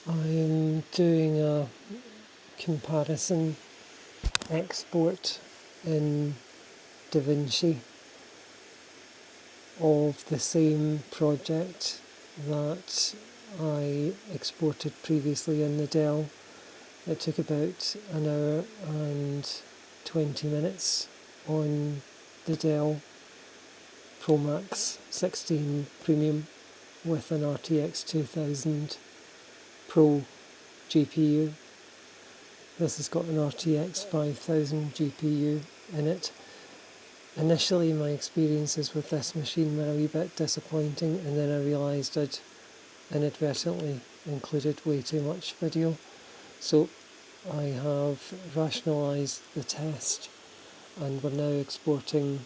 I'm doing a comparison export in Vinci of the same project that I exported previously in the Dell. It took about an hour and 20 minutes on the Dell Pro Max 16 Premium with an RTX 2000 Pro GPU. This has got an RTX 5000 GPU in it. Initially my experiences with this machine were a wee bit disappointing, and then I realised I'd inadvertently included way too much video. So I have rationalised the test and we're now exporting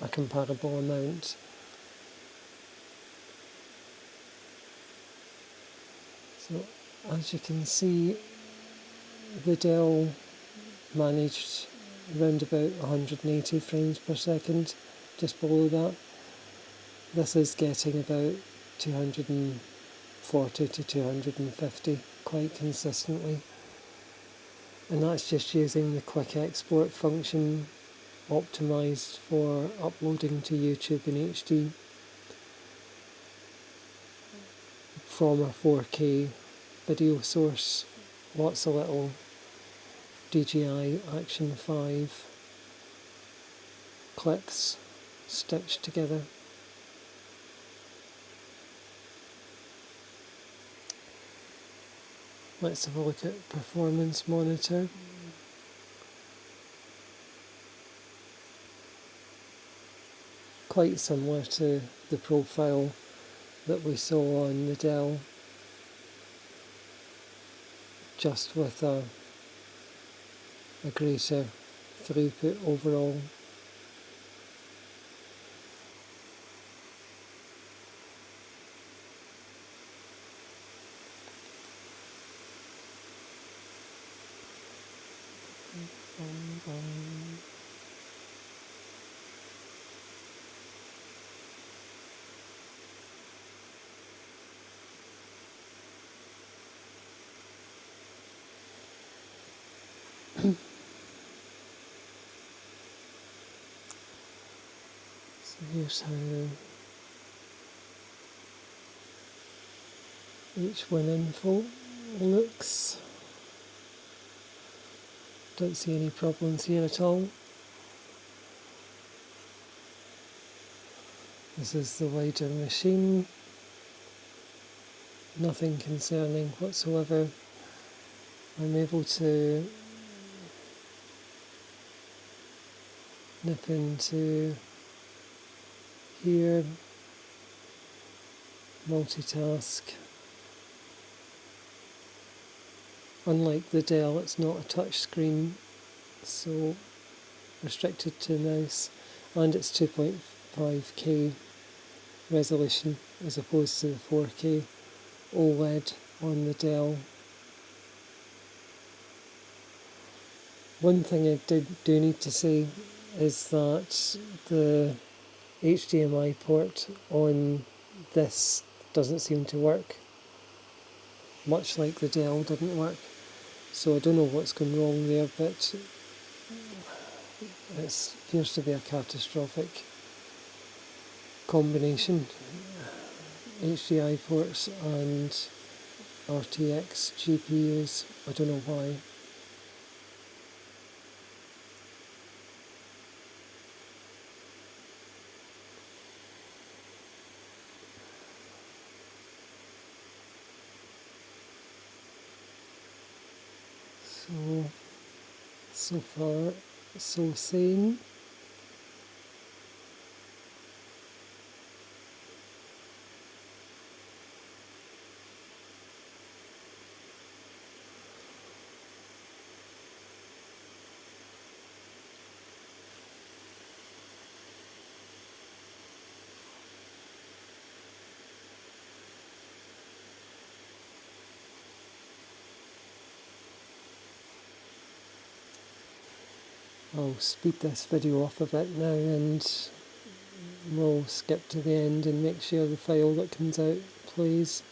a comparable amount. So as you can see, the Dell managed around about 180 frames per second, just below that. This is getting about 240 to 250 quite consistently. And that's just using the quick export function optimised for uploading to YouTube in HD from a 4K video source. Lots of little DJI Action 5 clips stitched together. Let's have a look at performance monitor. Quite similar to the profile that we saw on the Dell, just with a greater throughput overall. So here's how each one info looks. Don't see any problems here at all. This is the wider machine. Nothing concerning whatsoever. I'm able to nip into here, multitask. Unlike the Dell, it's not a touch screen, so restricted to mouse, and it's 2.5K resolution as opposed to the 4K OLED on the Dell. One thing I do need to say is that the HDMI port on this doesn't seem to work, much like the Dell didn't work. So I don't know what's going wrong there, but it appears to be a catastrophic combination. HDMI ports and RTX GPUs, I don't know why. So far, so sane. I'll speed this video up a bit now and we'll skip to the end and make sure the file that comes out plays.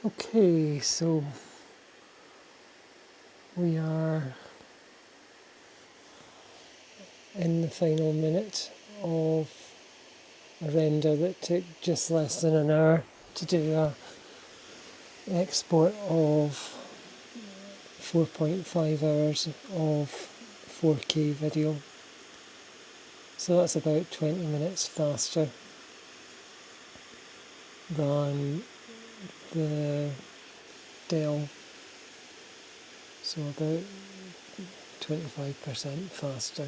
Okay, so we are in the final minute of a render that took just less than an hour to do a export of 4.5 hours of 4K video. So that's about 20 minutes faster than the Dell, so about 25% faster.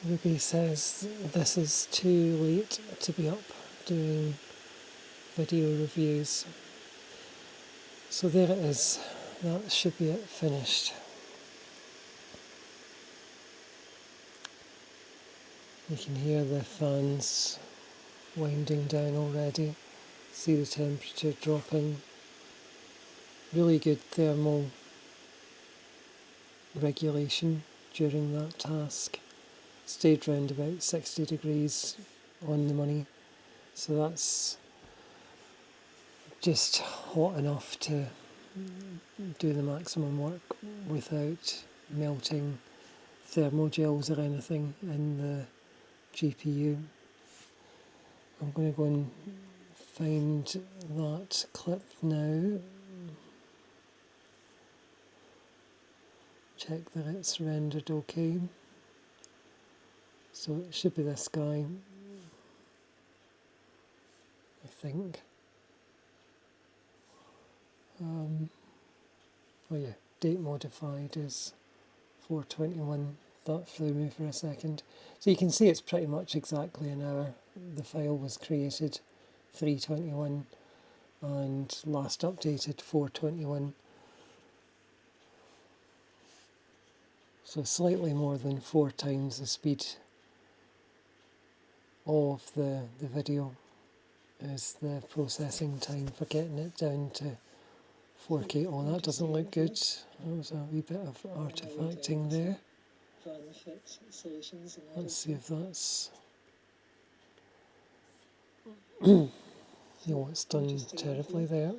Ruby says this is too late to be up doing video reviews. So there it is, that should be it finished. You can hear the fans winding down already, see the temperature dropping. Really good thermal regulation during that task. Stayed round about 60 degrees on the money, so that's just hot enough to do the maximum work without melting thermogels or anything in the GPU. I'm going to go and find that clip now, check that it's rendered okay. So it should be this guy, I think. Oh yeah, date modified is 421. That flew me for a second. So you can see it's pretty much exactly an hour. The file was created 321 and last updated 421. So slightly more than 4 times the speed of the video is the processing time for getting it down to 4K. Oh, that doesn't look good. There was a wee bit of artifacting there. Let's see if that's... No, it's done terribly there.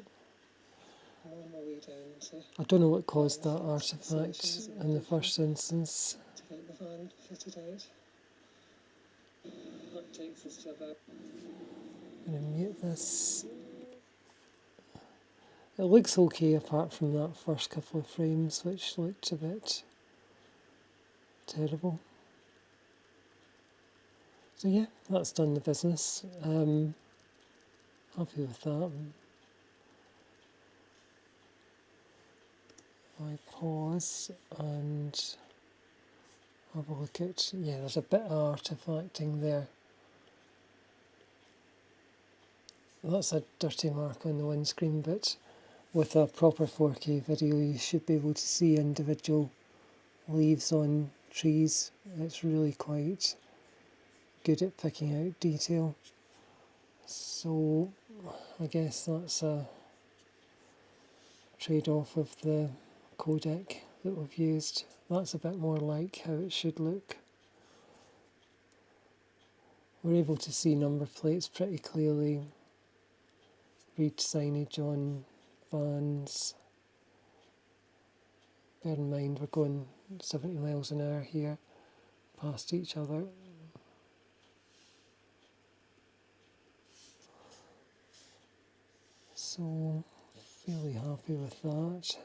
I don't know what caused that artifact in the first instance. I'm going to mute this. It looks okay apart from that first couple of frames, which looked a bit terrible. So yeah, that's done the business. Happy with that. I pause and have a look at, yeah, there's a bit of artifacting there. That's a dirty mark on the windscreen, but with a proper 4K video you should be able to see individual leaves on trees. It's really quite good at picking out detail. So I guess that's a trade-off of the codec that we've used. That's a bit more like how it should look. We're able to see number plates pretty clearly, read signage on vans. Bear in mind we're going 70 miles an hour here, past each other. So, fairly happy with that.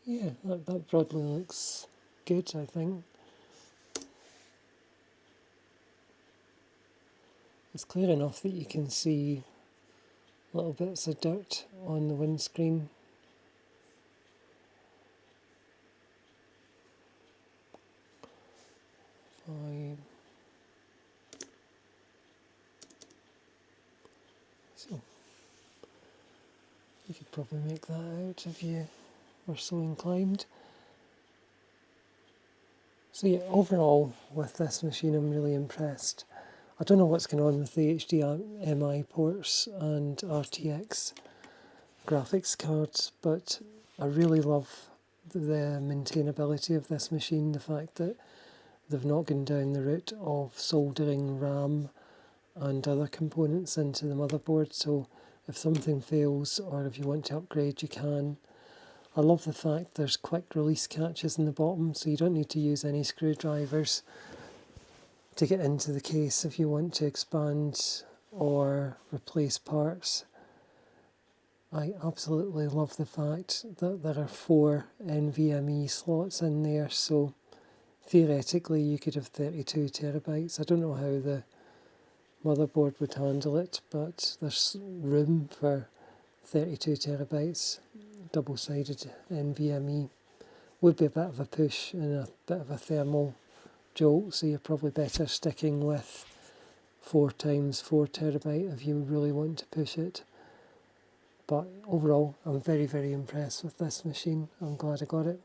Yeah, that broadly looks good, I think. It's clear enough that you can see little bits of dirt on the windscreen. So you could probably make that out if you were so inclined. So yeah, overall with this machine I'm really impressed. I don't know what's going on with the HDMI ports and RTX graphics cards, but I really love the maintainability of this machine, the fact that they've not gone down the route of soldering RAM and other components into the motherboard, so if something fails or if you want to upgrade you can. I love the fact there's quick release catches in the bottom, so you don't need to use any screwdrivers to get into the case if you want to expand or replace parts. I absolutely love the fact that there are 4 NVMe slots in there, so theoretically you could have 32 terabytes. I don't know how the motherboard would handle it, but there's room for 32 terabytes. Double-sided NVMe would be a bit of a push and a bit of a thermal jolt, so you're probably better sticking with 4 times 4 terabyte if you really want to push it. But overall, I'm very, very impressed with this machine. I'm glad I got it.